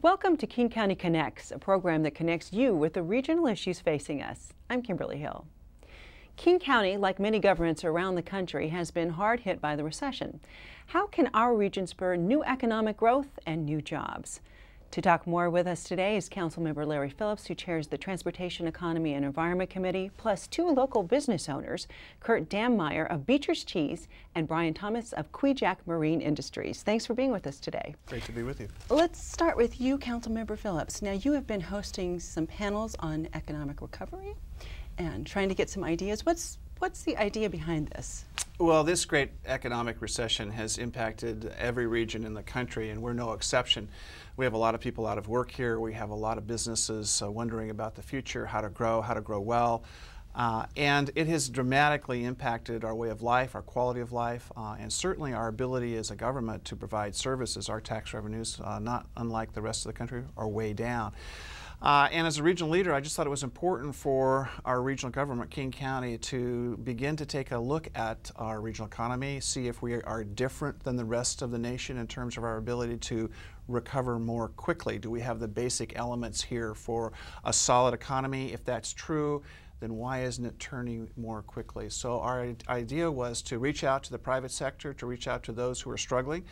Welcome to King County Connects, a program that connects you with the regional issues facing us. I'm Kimberly Hill. King County, like many governments around the country, has been hard hit by the recession. How can our region spur new economic growth and new jobs? To talk more with us today is Councilmember Larry Phillips, who chairs the Transportation, Economy and Environment Committee, plus two local business owners, Kurt Dammeyer of Beecher's Cheese and Brian Thomas of Kvichak Marine Industries. Thanks for being with us today. Great to be with you. Let's start with you, Councilmember Phillips. Now, you have been hosting some panels on economic recovery and trying to get some ideas. What's the idea behind this? Well, this great economic recession has impacted every region in the country, and we're no exception. We have a lot of people out of work here. We have a lot of businesses wondering about the future, how to grow well. And it has dramatically impacted our way of life, our quality of life, and certainly our ability as a government to provide services. Our tax revenues, not unlike the rest of the country, are way down. And as a regional leader, I just thought it was important for our regional government, King County, to begin to take a look at our regional economy, see if we are different than the rest of the nation in terms of our ability to recover more quickly. Do we have the basic elements here for a solid economy? If that's true, then why isn't it turning more quickly? So our idea was to reach out to the private sector, to reach out to those who are struggling,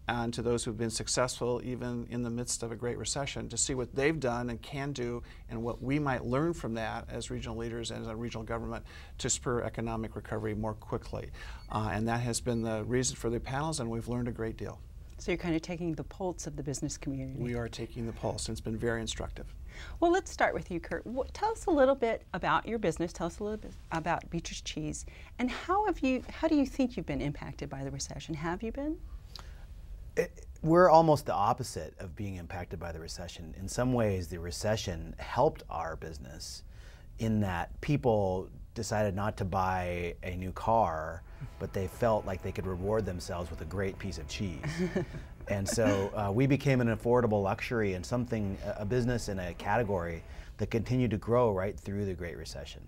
and to those who've been successful even in the midst of a great recession, to see what they've done and can do and what we might learn from that as regional leaders and as a regional government to spur economic recovery more quickly. And that has been the reason for the panels, and we've learned a great deal. So you're kind of taking the pulse of the business community. We are taking the pulse, and it's been very instructive. Well, let's start with you, Kurt. Tell us a little bit about your business. Tell us a little bit about Beecher's Cheese, and how do you think you've been impacted by the recession? Have you been? We're almost the opposite of being impacted by the recession. In some ways, the recession helped our business in that people decided not to buy a new car, but they felt like they could reward themselves with a great piece of cheese. And so we became an affordable luxury and a business in a category that continued to grow right through the Great Recession.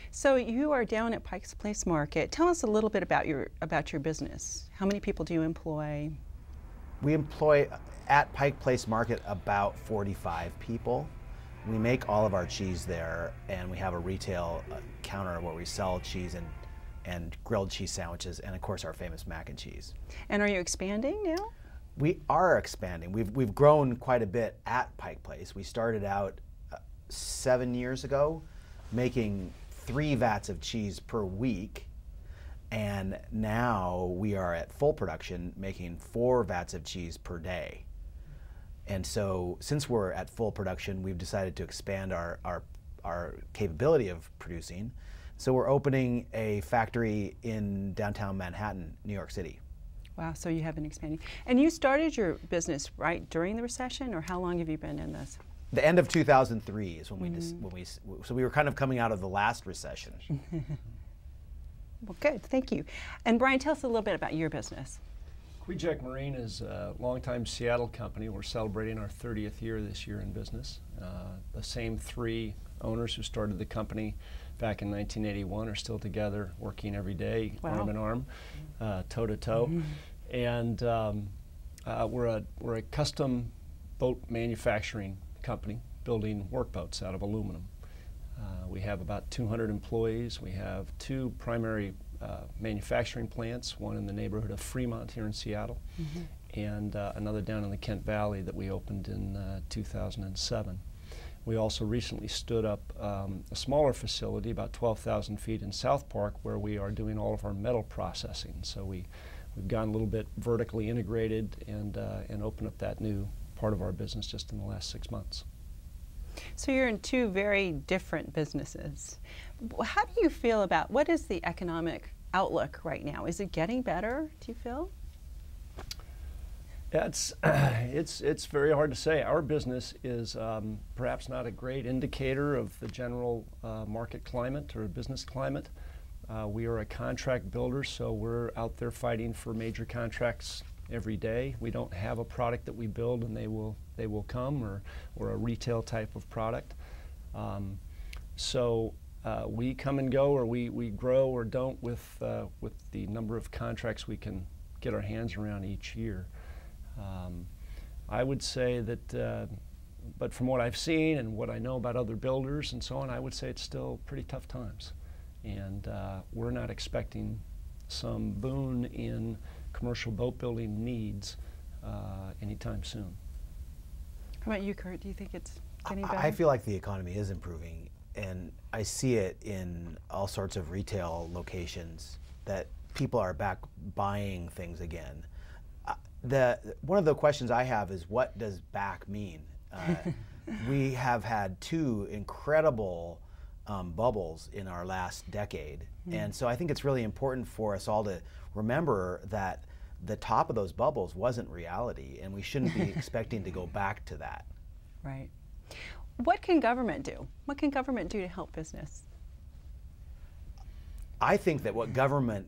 So you are down at Pike's Place Market. Tell us a little bit about your business. How many people do you employ? We employ at Pike Place Market about 45 people. We make all of our cheese there, and we have a retail counter where we sell cheese and grilled cheese sandwiches, and of course our famous mac and cheese. And are you expanding now? We are expanding. We've grown quite a bit at Pike Place. We started out 7 years ago making 3 vats of cheese per week. And now we are at full production, making 4 vats of cheese per day. And so since we're at full production, we've decided to expand our capability of producing. So we're opening a factory in downtown Manhattan, New York City. Wow, so you have been expanding. And you started your business right during the recession, or how long have you been in this? The end of 2003 is so we were kind of coming out of the last recession. Well, good, thank you. And Brian, tell us a little bit about your business. Kvichak Marine is a longtime Seattle company. We're celebrating our 30th year this year in business. The same 3 owners who started the company back in 1981 are still together, working every day, wow, arm in arm, toe to toe. And we're a custom boat manufacturing company, building workboats out of aluminum. We have about 200 employees. We have 2 primary manufacturing plants, one in the neighborhood of Fremont here in Seattle, and another down in the Kent Valley that we opened in 2007. We also recently stood up a smaller facility, about 12,000 feet in South Park, where we are doing all of our metal processing. So we've gone a little bit vertically integrated and opened up that new part of our business just in the last 6 months. So you're in 2 very different businesses. How do you feel about, what is the economic outlook right now? Is it getting better, do you feel? It's very hard to say. Our business is perhaps not a great indicator of the general market climate or business climate. We are a contract builder, so we're out there fighting for major contracts every day. We don't have a product that we build and they will come, or a retail type of product. So we come and go, or we grow or don't with the number of contracts we can get our hands around each year. I would say that, but from what I've seen and what I know about other builders and so on, I would say it's still pretty tough times. And we're not expecting some boon in commercial boat building needs anytime soon. How about you, Kurt? Do you think it's getting better? I feel like the economy is improving, and I see it in all sorts of retail locations that people are back buying things again. One of the questions I have is, what does back mean? We have had two incredible bubbles in our last decade, and so I think it's really important for us all to remember that the top of those bubbles wasn't reality, and we shouldn't be expecting to go back to that. Right. What can government do? What can government do to help business? I think that what government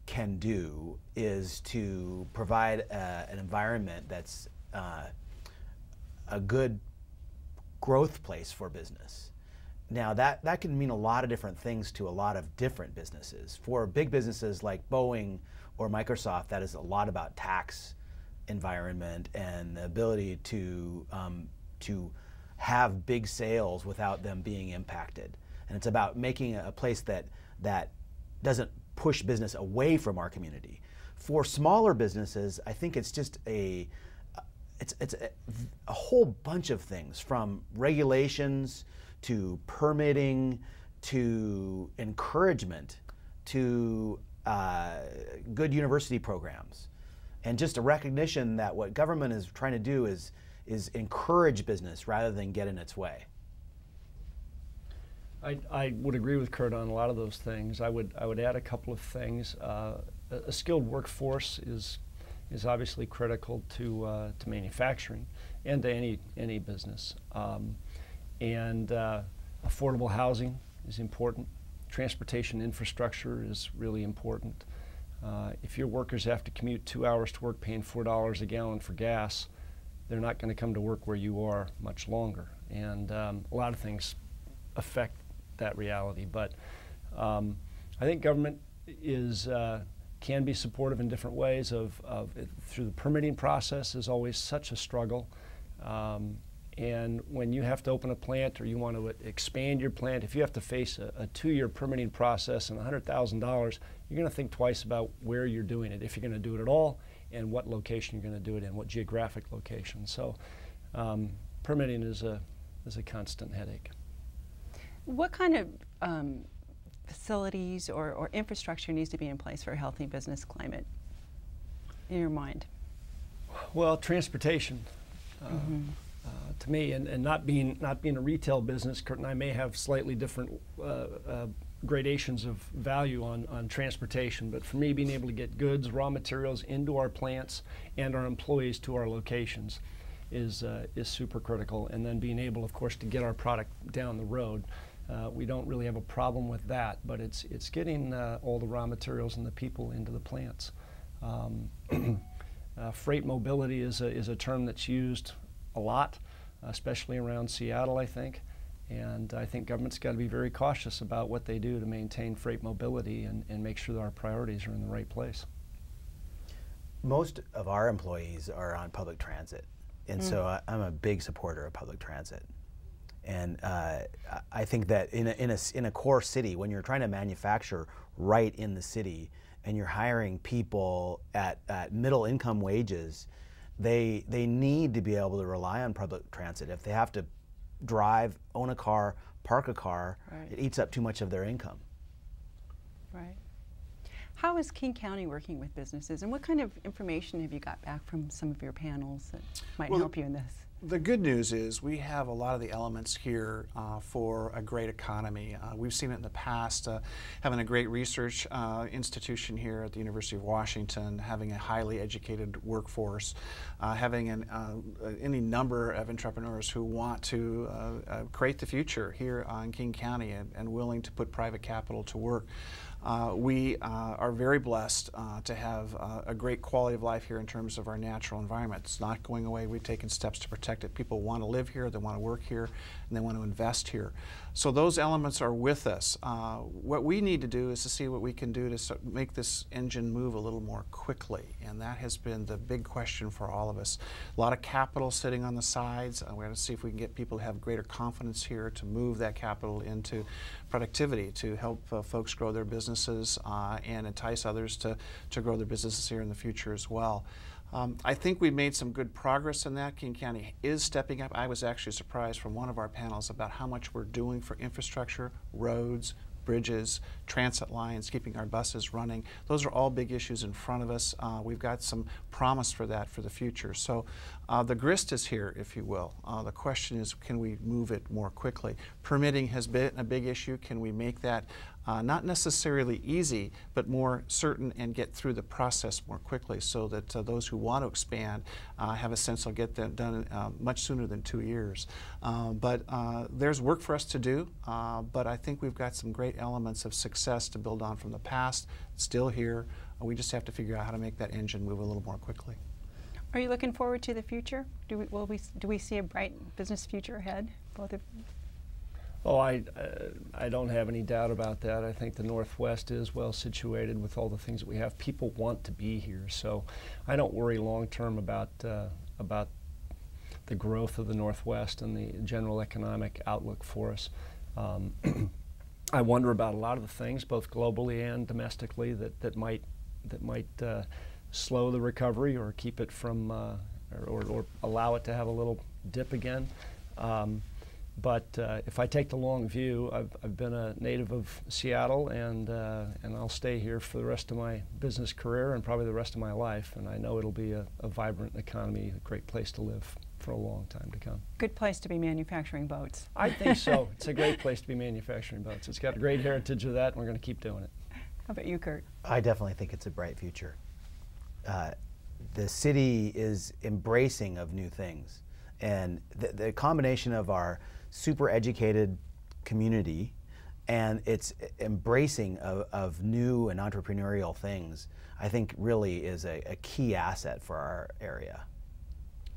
can do is to provide an environment that's a good growth place for business. Now that can mean a lot of different things to a lot of different businesses. For big businesses like Boeing or Microsoft, that is a lot about tax environment and the ability to have big sales without them being impacted. And it's about making a place that doesn't push business away from our community. For smaller businesses, I think it's just a whole bunch of things, from regulations to permitting to encouragement to good university programs, and just a recognition that what government is trying to do is encourage business rather than get in its way. I would agree with Kurt on a lot of those things. I would add a couple of things. A skilled workforce is obviously critical to manufacturing and to any business. And affordable housing is important. Transportation infrastructure is really important. If your workers have to commute 2 hours to work paying $4 a gallon for gas, they're not going to come to work where you are much longer. And a lot of things affect that reality. But I think government can be supportive in different ways. Through the permitting process is always such a struggle. And when you have to open a plant or you want to expand your plant, if you have to face a 2-year permitting process and $100,000, you're going to think twice about where you're doing it, if you're going to do it at all, and what location you're going to do it in, what geographic location. So permitting is a constant headache. What kind of facilities or infrastructure needs to be in place for a healthy business climate, in your mind? Well, transportation. To me, and not being a retail business, Kurt and I may have slightly different gradations of value on transportation, but for me, being able to get goods, raw materials into our plants and our employees to our locations is super critical. And then being able, of course, to get our product down the road. We don't really have a problem with that, but it's getting all the raw materials and the people into the plants. Freight mobility is a term that's used a lot, especially around Seattle, I think. And I think government's got to be very cautious about what they do to maintain freight mobility and make sure that our priorities are in the right place. Most of our employees are on public transit, and so I'm a big supporter of public transit. And I think that in a core city, when you're trying to manufacture right in the city and you're hiring people at middle income wages, they need to be able to rely on public transit. If they have to drive, own a car, park a car, it eats up too much of their income. Right. How is King County working with businesses, and what kind of information have you got back from some of your panels that might help you in this? The good news is we have a lot of the elements here for a great economy. We've seen it in the past, having a great research institution here at the University of Washington, having a highly educated workforce, having any number of entrepreneurs who want to create the future here in King County and willing to put private capital to work. We are very blessed to have a great quality of life here in terms of our natural environment. It's not going away. We've taken steps to protect it. People want to live here, they want to work here, and they want to invest here. So those elements are with us. What we need to do is to see what we can do to make this engine move a little more quickly, and that has been the big question for all of us. A lot of capital sitting on the sides. We're going to see if we can get people to have greater confidence here to move that capital into productivity, to help folks grow their businesses and entice others to grow their businesses here in the future as well. I think we've made some good progress in that. King County is stepping up. I was actually surprised from one of our panels about how much we're doing for infrastructure, roads, bridges, transit lines, keeping our buses running. Those are all big issues in front of us. We've got some promise for that for the future. So the grist is here, if you will. The question is, can we move it more quickly? Permitting has been a big issue. Can we make that not necessarily easy, but more certain and get through the process more quickly so that those who want to expand have a sense they'll get that done much sooner than 2 years. But there's work for us to do, but I think we've got some great elements of success to build on from the past, still here. We just have to figure out how to make that engine move a little more quickly. Are you looking forward to the future? Do we see a bright business future ahead, both of you? Oh, I don't have any doubt about that. I think the Northwest is well situated with all the things that we have. People want to be here, so I don't worry long term about the growth of the Northwest and the general economic outlook for us. I wonder about a lot of the things, both globally and domestically, that might slow the recovery or keep it from or allow it to have a little dip again. But if I take the long view, I've been a native of Seattle, and I'll stay here for the rest of my business career and probably the rest of my life. And I know it'll be a vibrant economy, a great place to live for a long time to come. Good place to be manufacturing boats. I think so. It's a great place to be manufacturing boats. It's got a great heritage of that, and we're going to keep doing it. How about you, Kurt? I definitely think it's a bright future. The city is embracing of new things, and the combination of our super educated community and its embracing of new and entrepreneurial things, I think really is a key asset for our area.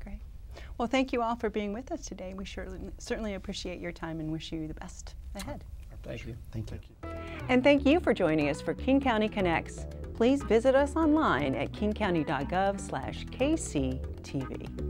Great. Well, thank you all for being with us today. We certainly appreciate your time and wish you the best ahead. Thank you. Thank you. And thank you for joining us for King County Connects. Please visit us online at kingcounty.gov/KCTV.